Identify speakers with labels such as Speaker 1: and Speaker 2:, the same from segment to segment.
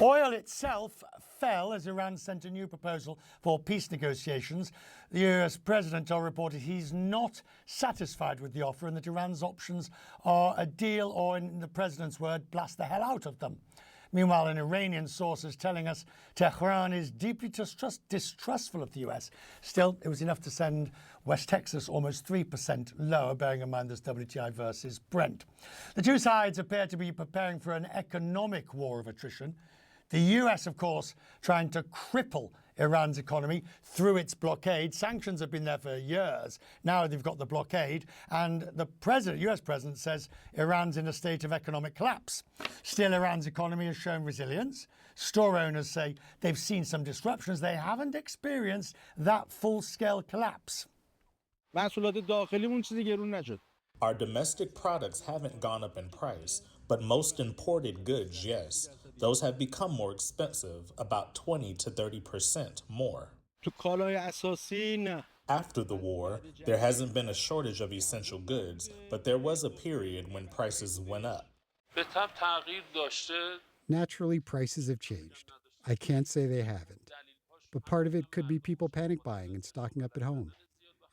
Speaker 1: Oil itself fell as Iran sent a new proposal for peace negotiations. The US president reported he's not satisfied with the offer and that Iran's options are a deal or, in the president's word, blast the hell out of them. Meanwhile, an Iranian source is telling us Tehran is deeply distrustful of the US. Still, it was enough to send West Texas almost 3% lower, bearing in mind this WTI versus Brent. The two sides appear to be preparing for an economic war of attrition. The US, of course, trying to cripple Iran's economy through its blockade. Sanctions have been there for years. Now they've got the blockade. And the US president says Iran's in a state of economic collapse. Still, Iran's economy has shown resilience. Store owners say they've seen some disruptions. They haven't experienced that full-scale collapse.
Speaker 2: Our domestic products haven't gone up in price, but most imported goods, yes. Those have become more expensive, about 20 to 30% more. After the war, there hasn't been a shortage of essential goods, but there was a period when prices went up.
Speaker 3: Naturally, prices have changed. I can't say they haven't. But part of it could be people panic buying and stocking up at home.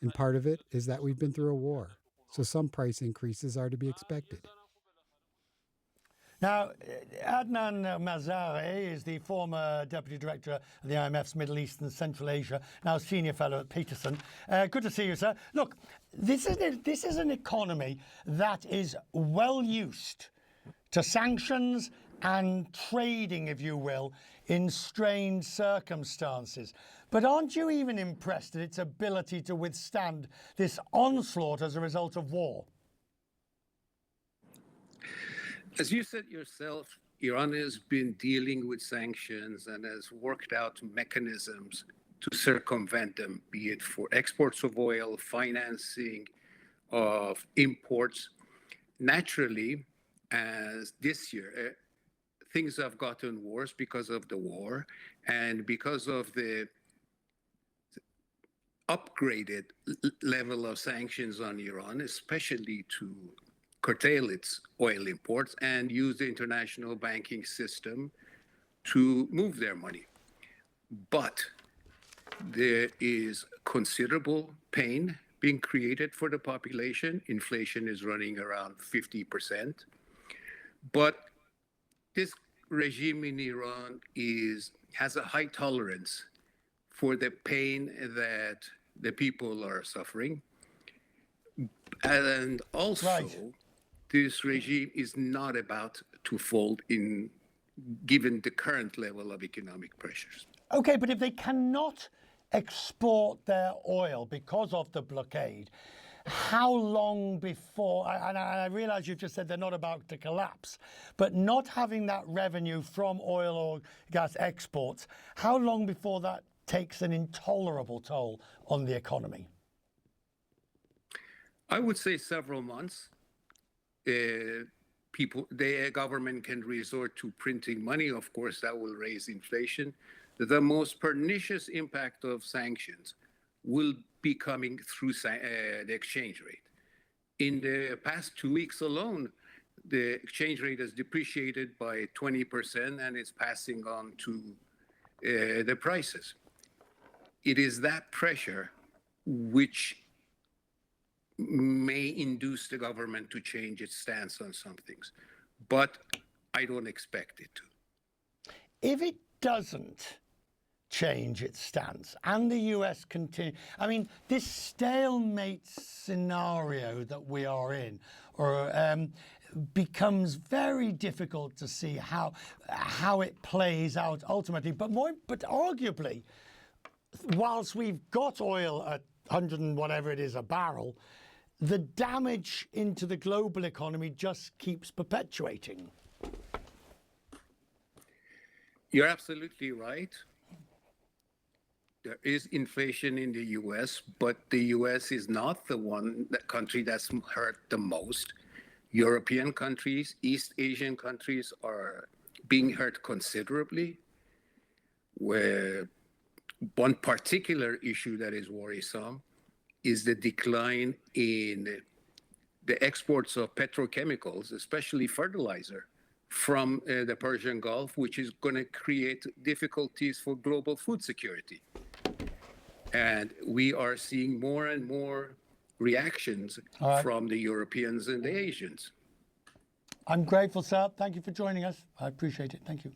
Speaker 3: And part of it is that we've been through a war. So some price increases are to be expected.
Speaker 1: Now, Adnan Mazarei is the former Deputy Director of the IMF's Middle East and Central Asia, now Senior Fellow at Peterson. Good to see you, sir. Look, this is an economy that is well used to sanctions and trading, if you will, in strained circumstances. But aren't you even impressed at its ability to withstand this onslaught as a result of war?
Speaker 4: As you said yourself, Iran has been dealing with sanctions and has worked out mechanisms to circumvent them, be it for exports of oil, financing of imports. Naturally, as this year, things have gotten worse because of the war and because of the upgraded level of sanctions on Iran, especially to curtail its oil imports and use the international banking system to move their money. But there is considerable pain being created for the population. Inflation is running around 50%. But this regime in Iran has a high tolerance for the pain that the people are suffering. And also, this regime is not about to fold given the current level of economic pressures.
Speaker 1: Okay, but if they cannot export their oil because of the blockade, how long before, and I realize you've just said they're not about to collapse, but not having that revenue from oil or gas exports, how long before that takes an intolerable toll on the economy?
Speaker 4: I would say several months. The government can resort to printing money. Of course, that will raise inflation. The most pernicious impact of sanctions will be coming through the exchange rate. In the past 2 weeks alone, the exchange rate has depreciated by 20% and it's passing on to the prices. It is that pressure which may induce the government to change its stance on some things, but I don't expect it to.
Speaker 1: If it doesn't change its stance and the US continue, I mean, this stalemate scenario that we are in becomes very difficult to see how it plays out ultimately. But arguably, whilst we've got oil at 100 and whatever it is a barrel, the damage into the global economy just keeps perpetuating.
Speaker 4: You're absolutely right. There is inflation in the US, but the US is not the country that's hurt the most. European countries, East Asian countries are being hurt considerably, where one particular issue that is worrisome is the decline in the exports of petrochemicals, especially fertilizer, from the Persian Gulf, which is going to create difficulties for global food security. And we are seeing more and more reactions from the Europeans and the Asians.
Speaker 1: I'm grateful, sir. Thank you for joining us. I appreciate it. Thank you.